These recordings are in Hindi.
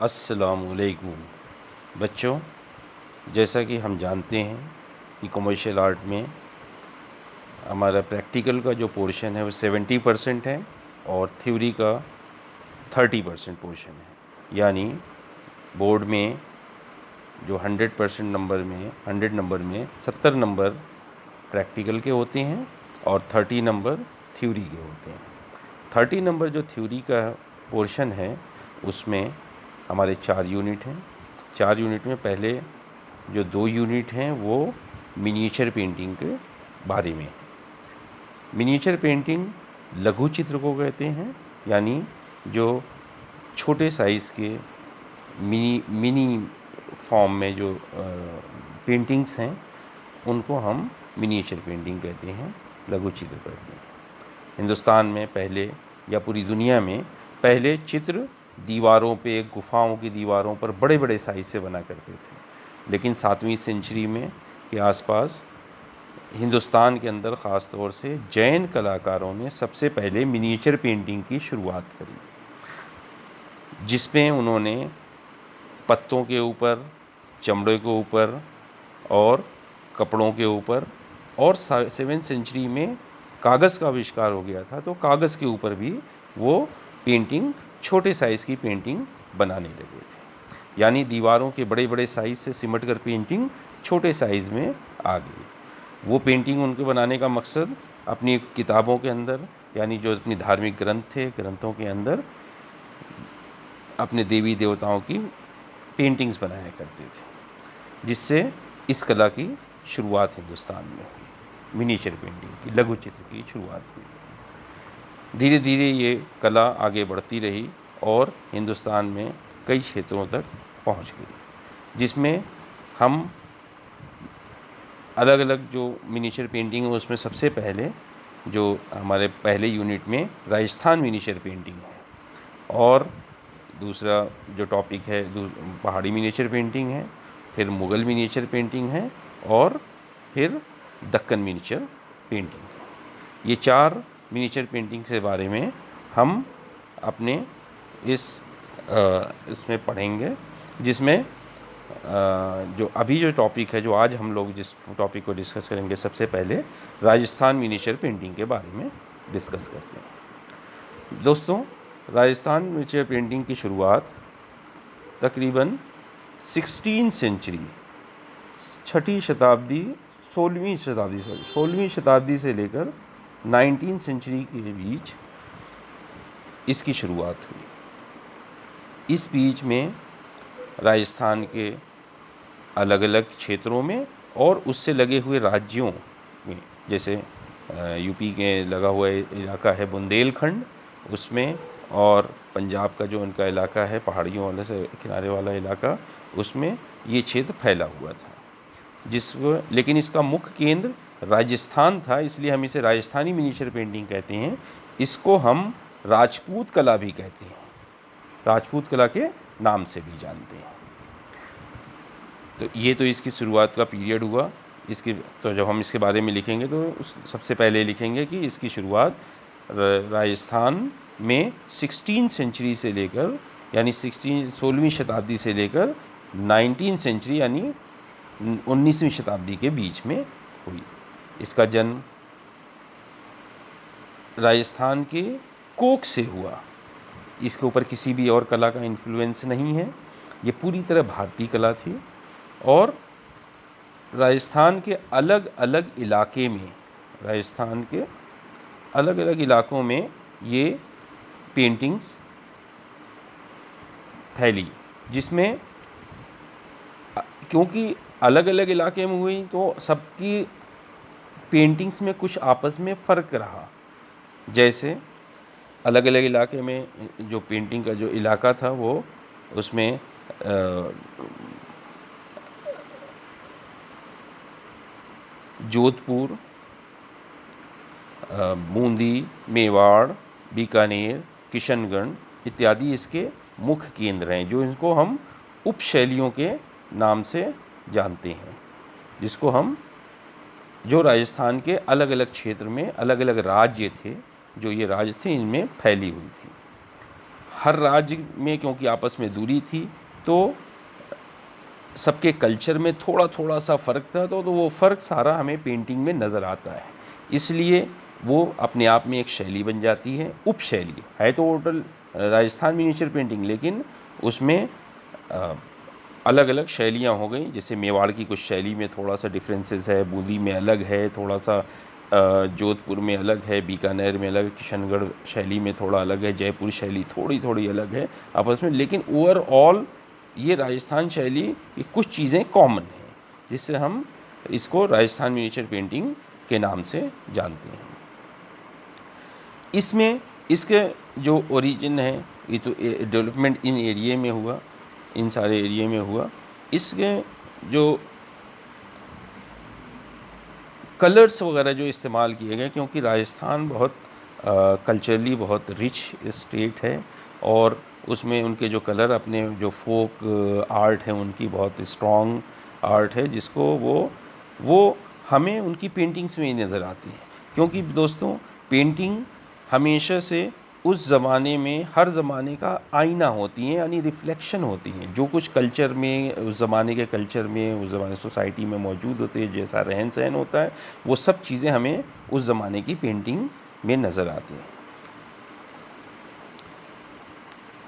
अस्सलामुअलैकुम बच्चों, जैसा कि हम जानते हैं कि कमर्शियल आर्ट में हमारा प्रैक्टिकल का जो पोर्शन है वो 70% है और थ्योरी का 30% पोर्शन है। यानी बोर्ड में जो 100 नंबर में 70 नंबर प्रैक्टिकल के होते हैं और 30 नंबर थ्योरी के होते हैं। 30 नंबर जो थ्योरी का पोर्शन है उसमें हमारे 4 यूनिट हैं। 4 यूनिट में पहले जो 2 यूनिट हैं वो मिनिएचर पेंटिंग के बारे में। मिनिएचर पेंटिंग लघु चित्र को कहते हैं, यानी जो छोटे साइज़ के मिनी फॉर्म में जो पेंटिंग्स हैं उनको हम मिनिएचर पेंटिंग कहते हैं, लघु चित्र कहते हैं। हिंदुस्तान में पहले या पूरी दुनिया में पहले चित्र दीवारों पे, गुफाओं की दीवारों पर बड़े बड़े साइज से बना करते थे, लेकिन 7वीं सेंचुरी में के आसपास हिंदुस्तान के अंदर ख़ास तौर से जैन कलाकारों ने सबसे पहले मिनिएचर पेंटिंग की शुरुआत करी, जिसमें उन्होंने पत्तों के ऊपर, चमड़े के ऊपर और कपड़ों के ऊपर, और 7वीं सेंचुरी में कागज़ का आविष्कार हो गया था तो कागज़ के ऊपर भी वो पेंटिंग, छोटे साइज़ की पेंटिंग बनाने लगे थे। यानी दीवारों के बड़े बड़े साइज़ से सिमट कर पेंटिंग छोटे साइज़ में आ गई। वो पेंटिंग उनके बनाने का मकसद अपनी किताबों के अंदर, यानी जो अपनी धार्मिक ग्रंथ थे, ग्रंथों के अंदर अपने देवी देवताओं की पेंटिंग्स बनाया करते थे, जिससे इस कला की शुरुआत हिंदुस्तान में हुई। मिनिएचर पेंटिंग की, लघु चित्र की शुरुआत हुई। धीरे धीरे ये कला आगे बढ़ती रही और हिंदुस्तान में कई क्षेत्रों तक पहुंच गई, जिसमें हम अलग अलग जो मिनिएचर पेंटिंग है उसमें सबसे पहले जो हमारे पहले यूनिट में राजस्थान मिनिएचर पेंटिंग है, और दूसरा जो टॉपिक है पहाड़ी मिनिएचर पेंटिंग है, फिर मुग़ल मिनिएचर पेंटिंग है और फिर दक्कन मिनिएचर पेंटिंग। ये 4 मिनिएचर पेंटिंग के बारे में हम अपने इसमें पढ़ेंगे, जिसमें जो अभी जो टॉपिक है, जो आज हम लोग जिस टॉपिक को डिस्कस करेंगे, सबसे पहले राजस्थान मिनिएचर पेंटिंग के बारे में डिस्कस करते हैं। दोस्तों, राजस्थान मिनिएचर पेंटिंग की शुरुआत तकरीबन 16वीं सेंचुरी, 16वीं शताब्दी से लेकर 19वीं सेंचुरी के बीच इसकी शुरुआत हुई। इस बीच में राजस्थान के अलग अलग क्षेत्रों में और उससे लगे हुए राज्यों में, जैसे यूपी के लगा हुआ इलाका है बुंदेलखंड, उसमें, और पंजाब का जो उनका इलाका है पहाड़ियों वाले से किनारे वाला इलाका, उसमें ये क्षेत्र फैला हुआ था, लेकिन इसका मुख्य केंद्र राजस्थान था, इसलिए हम इसे राजस्थानी मिनिएचर पेंटिंग कहते हैं। इसको हम राजपूत कला भी कहते हैं, राजपूत कला के नाम से भी जानते हैं। तो ये तो इसकी शुरुआत का पीरियड हुआ। तो जब हम इसके बारे में लिखेंगे तो सबसे पहले लिखेंगे कि इसकी शुरुआत राजस्थान में 16वीं सेंचुरी से लेकर, यानी 16वीं शताब्दी से लेकर 19वीं सेंचुरी यानी 19वीं शताब्दी के बीच में हुई। इसका जन्म राजस्थान के कोक से हुआ। इसके ऊपर किसी भी और कला का इन्फ्लुएंस नहीं है, ये पूरी तरह भारतीय कला थी। और राजस्थान के अलग अलग इलाकों में ये पेंटिंग्स फैली, जिसमें क्योंकि अलग अलग इलाके में हुई तो सबकी पेंटिंग्स में कुछ आपस में फ़र्क रहा। जैसे अलग अलग इलाके में जो पेंटिंग का जो इलाका था वो, उसमें जोधपुर, बूंदी, मेवाड़, बीकानेर, किशनगढ़ इत्यादि इसके मुख्य केंद्र हैं, जो इनको हम उपशैलियों के नाम से जानते हैं, जिसको हम, जो राजस्थान के अलग अलग क्षेत्र में अलग अलग राज्य थे, जो ये राज्य थे इनमें फैली हुई थी। हर राज्य में क्योंकि आपस में दूरी थी तो सबके कल्चर में थोड़ा थोड़ा सा फ़र्क था, तो वो फ़र्क सारा हमें पेंटिंग में नज़र आता है। इसलिए वो अपने आप में एक शैली बन जाती है, उपशैली है तो टोटल राजस्थान मिनिएचर पेंटिंग, लेकिन उसमें अलग अलग शैलियाँ हो गई। जैसे मेवाड़ की कुछ शैली में थोड़ा सा डिफरेंसेस है, बूंदी में अलग है, थोड़ा सा जोधपुर में अलग है, बीकानेर में अलग, किशनगढ़ शैली में थोड़ा अलग है, जयपुर शैली थोड़ी थोड़ी अलग है आपस में, लेकिन ओवरऑल ये राजस्थान शैली ये कुछ चीज़ें कॉमन हैं जिससे हम इसको राजस्थान मिनिएचर पेंटिंग के नाम से जानते हैं। इसमें इसके जो ओरिजिन है ये तो डेवलपमेंट इन एरिया में हुआ, इन सारे एरिया में हुआ। इसके जो कलर्स वगैरह जो इस्तेमाल किए गए, क्योंकि राजस्थान बहुत कल्चरली बहुत रिच स्टेट है और उसमें उनके जो कलर अपने जो फोक आर्ट है उनकी बहुत स्ट्रॉन्ग आर्ट है, जिसको वो हमें उनकी पेंटिंग्स में ही नज़र आती है। क्योंकि दोस्तों पेंटिंग हमेशा से उस ज़माने में हर ज़माने का आईना होती हैं, यानी रिफ्लेक्शन होती हैं। जो कुछ कल्चर में उस ज़माने के कल्चर में उस ज़माने सोसाइटी में मौजूद होते हैं, जैसा रहन सहन होता है, वो सब चीज़ें हमें उस ज़माने की पेंटिंग में नज़र आती हैं।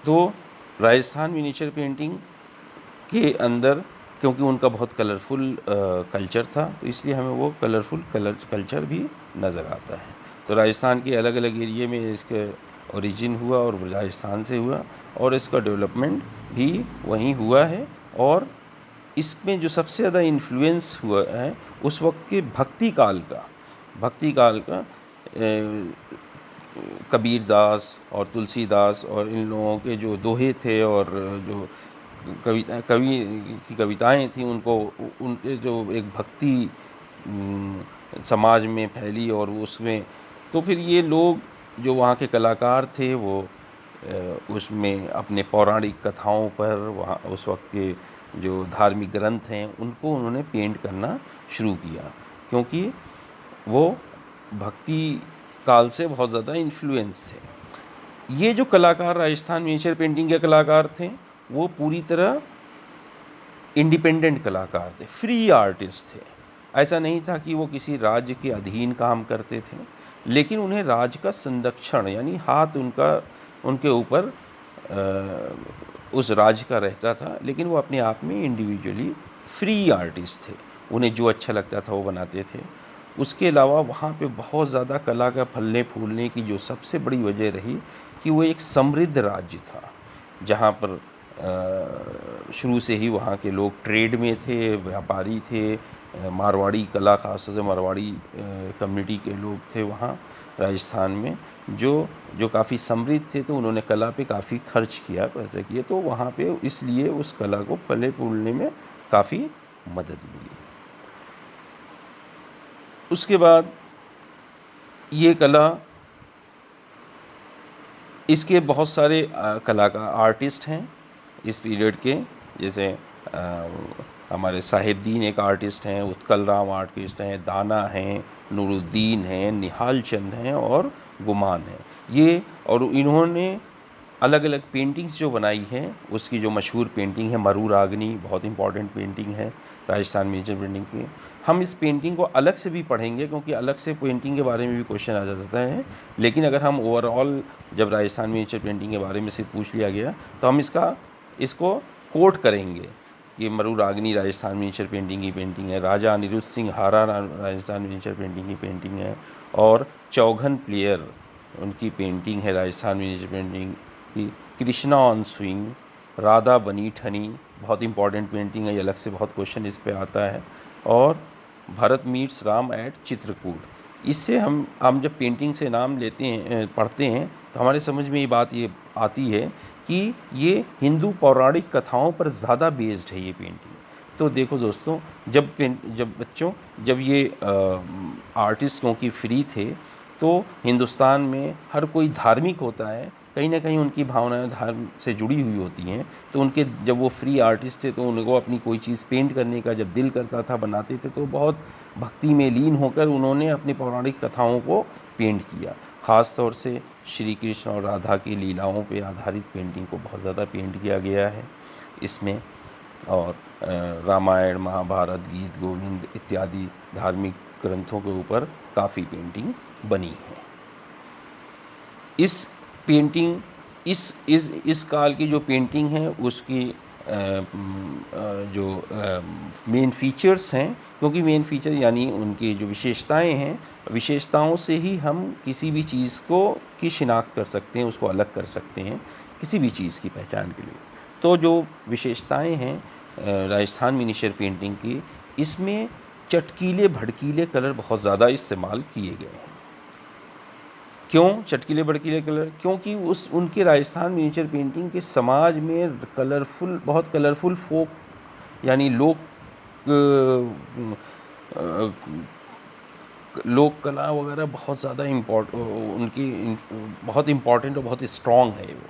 तो राजस्थान मिनिएचर पेंटिंग के अंदर क्योंकि उनका बहुत कलरफुल कल्चर था, तो इसलिए हमें वो कलरफुल कल्चर भी नज़र आता है। तो राजस्थान के अलग अलग एरिए में इसके ओरिजिन हुआ और राजस्थान से हुआ, और इसका डेवलपमेंट भी वहीं हुआ है। और इसमें जो सबसे ज़्यादा इन्फ्लुएंस हुआ है उस वक्त के भक्ति काल का कबीर दास और तुलसीदास और इन लोगों के जो दोहे थे और जो कवि की कविताएं थी, उनको उनके जो एक भक्ति समाज में फैली, और उसमें तो फिर ये लोग जो वहाँ के कलाकार थे वो उसमें अपने पौराणिक कथाओं पर वहाँ उस वक्त के जो धार्मिक ग्रंथ हैं उनको उन्होंने पेंट करना शुरू किया, क्योंकि वो भक्ति काल से बहुत ज़्यादा इन्फ्लुएंस थे। ये जो कलाकार राजस्थान मिनिएचर पेंटिंग के कलाकार थे वो पूरी तरह इंडिपेंडेंट कलाकार थे, फ्री आर्टिस्ट थे। ऐसा नहीं था कि वो किसी राज्य के अधीन काम करते थे, लेकिन उन्हें राज्य का संरक्षण यानी हाथ उनके ऊपर उस राज्य का रहता था, लेकिन वो अपने आप में इंडिविजुअली फ्री आर्टिस्ट थे। उन्हें जो अच्छा लगता था वो बनाते थे। उसके अलावा वहाँ पे बहुत ज़्यादा कला का फलने फूलने की जो सबसे बड़ी वजह रही कि वो एक समृद्ध राज्य था, जहाँ पर शुरू से ही वहाँ के लोग ट्रेड में थे, व्यापारी थे, मारवाड़ी कला खासतौर से मारवाड़ी कम्युनिटी के लोग थे वहाँ राजस्थान में, जो काफ़ी समृद्ध थे। तो उन्होंने कला पे काफ़ी खर्च किया, पैसे किए, तो वहाँ पे इसलिए उस कला को फलने फूलने में काफ़ी मदद मिली। उसके बाद ये कला, इसके बहुत सारे कलाकार आर्टिस्ट हैं इस पीरियड के, जैसे हमारे साहिबदीन एक आर्टिस्ट हैं, उत्कल राम आर्टिस्ट हैं, दाना हैं, नूरुद्दीन हैं, निहाल चंद हैं और गुमान हैं। ये और इन्होंने अलग अलग पेंटिंग्स जो बनाई हैं, उसकी जो मशहूर पेंटिंग है मरूराग्नि, बहुत इंपॉर्टेंट पेंटिंग है राजस्थान मिनिएचर पेंटिंग की। हम इस पेंटिंग को अलग से भी पढ़ेंगे क्योंकि अलग से पेंटिंग के बारे में भी क्वेश्चन आ सकता है, लेकिन अगर हम ओवरऑल जब राजस्थान मिनिएचर पेंटिंग के बारे में से पूछ लिया गया तो हम इसको कोट करेंगे। ये मरूराग्नि राजस्थान मिनिएचर पेंटिंग की पेंटिंग है, राजा अनिरुद्ध सिंह हारा राजस्थान मिनिएचर पेंटिंग की पेंटिंग है, और चौघन प्लेयर उनकी पेंटिंग है राजस्थान मिनिएचर पेंटिंग की, कृष्णा ऑन स्विंग, राधा बनी ठनी, बहुत इंपॉर्टेंट पेंटिंग है, ये अलग से बहुत क्वेश्चन इस पे आता है, और भरत मीट्स राम एट चित्रकूट। इससे हम जब पेंटिंग से नाम लेते हैं पढ़ते हैं तो हमारे समझ में ये आती है कि ये हिंदू पौराणिक कथाओं पर ज़्यादा बेस्ड है ये पेंटिंग। तो देखो दोस्तों, जब ये आर्टिस्ट क्योंकि फ्री थे तो हिंदुस्तान में हर कोई धार्मिक होता है, कहीं ना कहीं उनकी भावनाएं धर्म से जुड़ी हुई होती हैं। तो जब वो फ्री आर्टिस्ट थे तो उनको अपनी कोई चीज़ पेंट करने का जब दिल करता था बनाते थे, तो बहुत भक्ति में लीन होकर उन्होंने अपनी पौराणिक कथाओं को पेंट किया। ख़ास तौर से श्री कृष्ण और राधा की लीलाओं पे आधारित पेंटिंग को बहुत ज़्यादा पेंट किया गया है इसमें। और रामायण, महाभारत, गीत गोविंद इत्यादि धार्मिक ग्रंथों के ऊपर काफ़ी पेंटिंग बनी है। इस पेंटिंग इस काल की जो पेंटिंग है उसकी जो मेन फीचर्स हैं, क्योंकि मेन फीचर यानी उनकी जो विशेषताएं हैं, विशेषताओं से ही हम किसी भी चीज़ की शिनाख्त कर सकते हैं, उसको अलग कर सकते हैं किसी भी चीज़ की पहचान के लिए। तो जो विशेषताएं हैं राजस्थान मिनीचर पेंटिंग की, इसमें चटकीले भड़कीले कलर बहुत ज़्यादा इस्तेमाल किए गए हैं। क्यों चटकीले भड़कीले कलर? क्योंकि उनके राजस्थान मिनीचर पेंटिंग के समाज में बहुत कलरफुल फोक यानी लोक कला वगैरह बहुत ज़्यादा बहुत इम्पॉर्टेंट और बहुत स्ट्रॉन्ग है वो,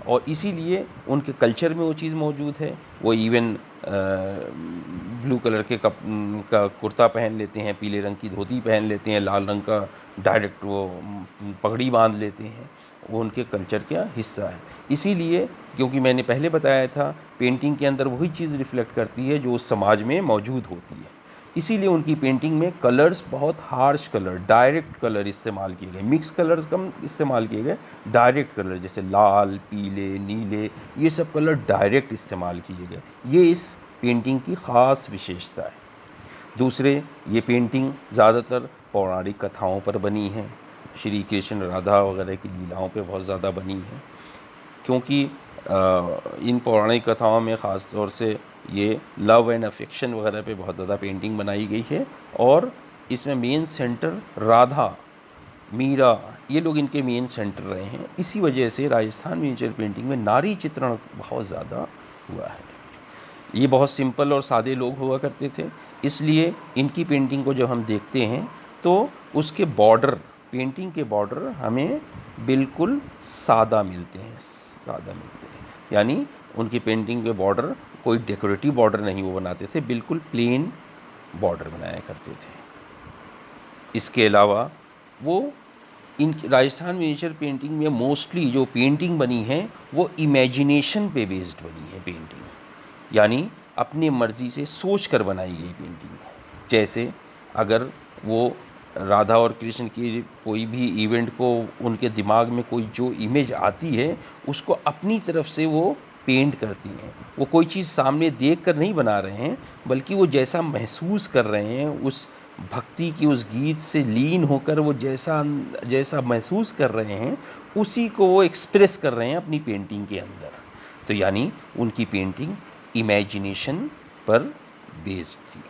और इसीलिए उनके कल्चर में वो चीज़ मौजूद है। वो इवन ब्लू कलर का कुर्ता पहन लेते हैं, पीले रंग की धोती पहन लेते हैं, लाल रंग का डायरेक्ट वो पगड़ी बांध लेते हैं, वो उनके कल्चर का हिस्सा है। इसीलिए क्योंकि मैंने पहले बताया था पेंटिंग के अंदर वही चीज़ रिफ्लेक्ट करती है जो उस समाज में मौजूद होती है, इसीलिए उनकी पेंटिंग में कलर्स बहुत हार्श कलर, डायरेक्ट कलर इस्तेमाल किए गए, मिक्स कलर्स कम इस्तेमाल किए गए, डायरेक्ट कलर जैसे लाल, पीले, नीले, ये सब कलर डायरेक्ट इस्तेमाल किए गए। ये इस पेंटिंग की ख़ास विशेषता है। दूसरे, ये पेंटिंग ज़्यादातर पौराणिक कथाओं पर बनी है, श्री कृष्ण राधा वगैरह की लीलाओं पे बहुत ज़्यादा बनी है, क्योंकि इन पौराणिक कथाओं में ख़ास तौर से ये लव एंड अफेक्शन वगैरह पे बहुत ज़्यादा पेंटिंग बनाई गई है। और इसमें मेन सेंटर राधा, मीरा, ये लोग इनके मेन सेंटर रहे हैं। इसी वजह से राजस्थान मिनीचर पेंटिंग में नारी चित्रण बहुत ज़्यादा हुआ है। ये बहुत सिंपल और सादे लोग हुआ करते थे, इसलिए इनकी पेंटिंग को जब हम देखते हैं तो उसके बॉर्डर, पेंटिंग के बॉर्डर हमें बिल्कुल सादा मिलते हैं, यानी उनकी पेंटिंग के बॉर्डर कोई डेकोरेटिव बॉर्डर नहीं वो बनाते थे, बिल्कुल प्लेन बॉर्डर बनाया करते थे। इसके अलावा वो इन राजस्थान मिनीचर पेंटिंग में मोस्टली जो पेंटिंग बनी है वो इमेजिनेशन पे बेस्ड बनी है पेंटिंग, यानी अपनी मर्ज़ी से सोच कर बनाई गई पेंटिंग है। जैसे अगर वो राधा और कृष्ण की कोई भी इवेंट को उनके दिमाग में कोई जो इमेज आती है उसको अपनी तरफ से वो पेंट करती हैं। वो कोई चीज़ सामने देख कर नहीं बना रहे हैं, बल्कि वो जैसा महसूस कर रहे हैं, उस भक्ति की उस गीत से लीन होकर वो जैसा महसूस कर रहे हैं उसी को वो एक्सप्रेस कर रहे हैं अपनी पेंटिंग के अंदर। तो यानी उनकी पेंटिंग इमेजिनेशन पर बेस्ड थी।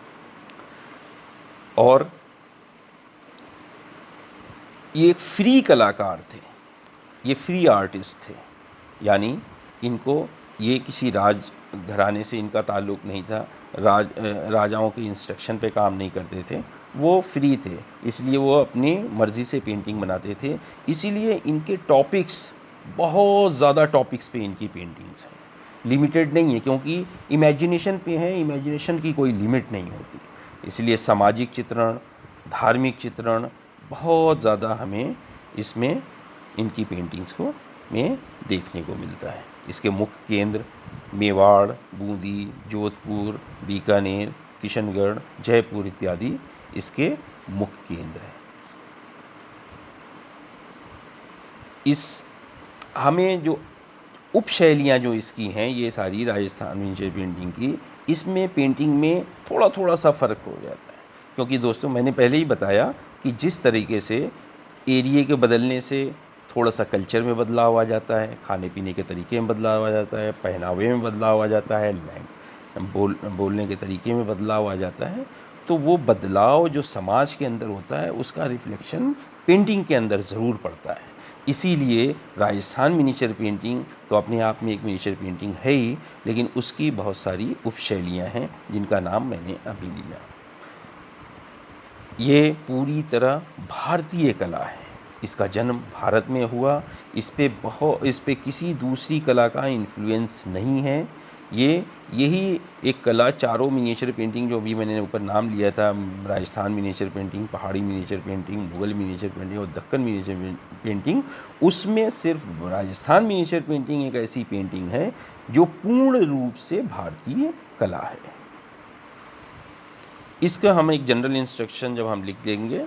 और ये फ्री कलाकार थे, ये फ्री आर्टिस्ट थे, यानी इनको ये किसी राज घराने से इनका ताल्लुक़ नहीं था, राजाओं के इंस्ट्रक्शन पे काम नहीं करते थे, वो फ्री थे, इसलिए वो अपनी मर्ज़ी से पेंटिंग बनाते थे। इसीलिए इनके टॉपिक्स बहुत ज़्यादा टॉपिक्स पे इनकी पेंटिंग्स हैं, लिमिटेड नहीं है, क्योंकि इमेजिनेशन पे है, इमेजिनेशन की कोई लिमिट नहीं होती। इसलिए सामाजिक चित्रण, धार्मिक चित्रण बहुत ज़्यादा हमें इसमें इनकी पेंटिंग्स को में देखने को मिलता है। इसके मुख्य केंद्र मेवाड़, बूंदी, जोधपुर, बीकानेर, किशनगढ़, जयपुर इत्यादि इसके मुख्य केंद्र हैं। इस हमें जो उपशैलियाँ जो इसकी हैं, ये सारी राजस्थान मिनीचर पेंटिंग की, इसमें पेंटिंग में थोड़ा थोड़ा सा फ़र्क हो जाता है, क्योंकि दोस्तों मैंने पहले ही बताया कि जिस तरीके से एरिया के बदलने से थोड़ा सा कल्चर में बदलाव आ जाता है, खाने पीने के तरीके में बदलाव आ जाता है, पहनावे में बदलाव आ जाता है, बोलने के तरीके में बदलाव आ जाता है, तो वो बदलाव जो समाज के अंदर होता है उसका रिफ्लेक्शन पेंटिंग के अंदर ज़रूर पड़ता है। इसीलिए राजस्थान मिनीचर पेंटिंग तो अपने आप में एक मिनीचर पेंटिंग है ही, लेकिन उसकी बहुत सारी उपशैलियाँ हैं जिनका नाम मैंने अभी लिया। ये पूरी तरह भारतीय कला है, इसका जन्म भारत में हुआ, इस पे किसी दूसरी कला का इन्फ्लुएंस नहीं है। यही एक कला, चारों मिनिएचर पेंटिंग जो अभी मैंने ऊपर नाम लिया था, राजस्थान मिनिएचर पेंटिंग, पहाड़ी miniature painting, Mughal miniature painting और दक्कन मिनिएचर पेंटिंग, उसमें सिर्फ राजस्थान मिनिएचर पेंटिंग एक ऐसी पेंटिंग है जो पूर्ण रूप से भारतीय कला है। इसका हम एक जनरल इंस्ट्रक्शन जब हम लिख देंगे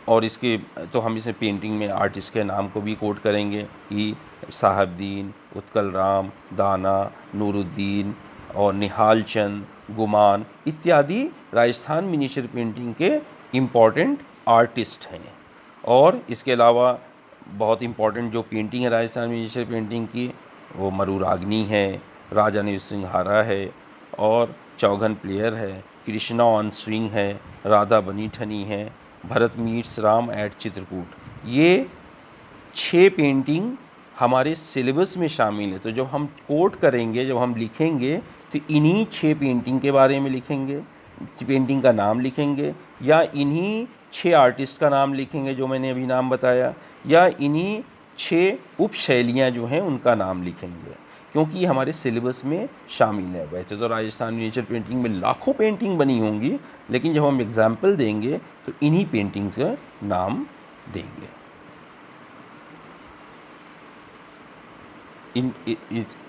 और इसके तो हम इसमें पेंटिंग में आर्टिस्ट के नाम को भी कोट करेंगे कि साहबदीन, उत्कल राम, दाना, नूरुद्दीन और निहाल चंद, गुमान इत्यादि राजस्थान मिनिएचर पेंटिंग के इम्पॉर्टेंट आर्टिस्ट हैं। और इसके अलावा बहुत इम्पॉर्टेंट जो पेंटिंग है राजस्थान मिनिएचर पेंटिंग की, वो मरुरागनी है, राजा नरसिंहारा है और चौघन प्लेयर है, कृष्णा ऑन स्विंग है, राधा बनी ठनी है, भरत मीट्स राम एट चित्रकूट। ये 6 पेंटिंग हमारे सिलेबस में शामिल है। तो जब हम कोट करेंगे, जब हम लिखेंगे, तो इन्हीं 6 पेंटिंग के बारे में लिखेंगे, पेंटिंग का नाम लिखेंगे, या इन्हीं 6 आर्टिस्ट का नाम लिखेंगे जो मैंने अभी नाम बताया, या इन्हीं 6 उपशैलियाँ जो हैं उनका नाम लिखेंगे, क्योंकि ये हमारे सिलेबस में शामिल है। वैसे तो राजस्थान मिनिएचर पेंटिंग में लाखों पेंटिंग बनी होंगी, लेकिन जब हम एग्जाम्पल देंगे तो इन्हीं पेंटिंग्स का नाम देंगे।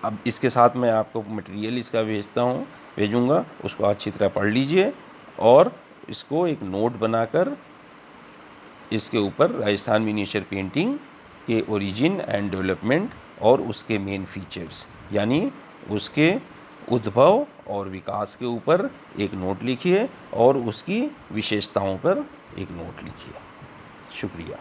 अब इसके साथ मैं आपको मटेरियल इसका भेजूँगा, उसको अच्छी तरह पढ़ लीजिए और इसको एक नोट बनाकर इसके ऊपर राजस्थान मिनिएचर पेंटिंग के ओरिजिन एंड डेवलपमेंट और उसके मेन फीचर्स यानी उसके उद्भव और विकास के ऊपर एक नोट लिखिए और उसकी विशेषताओं पर एक नोट लिखिए। शुक्रिया।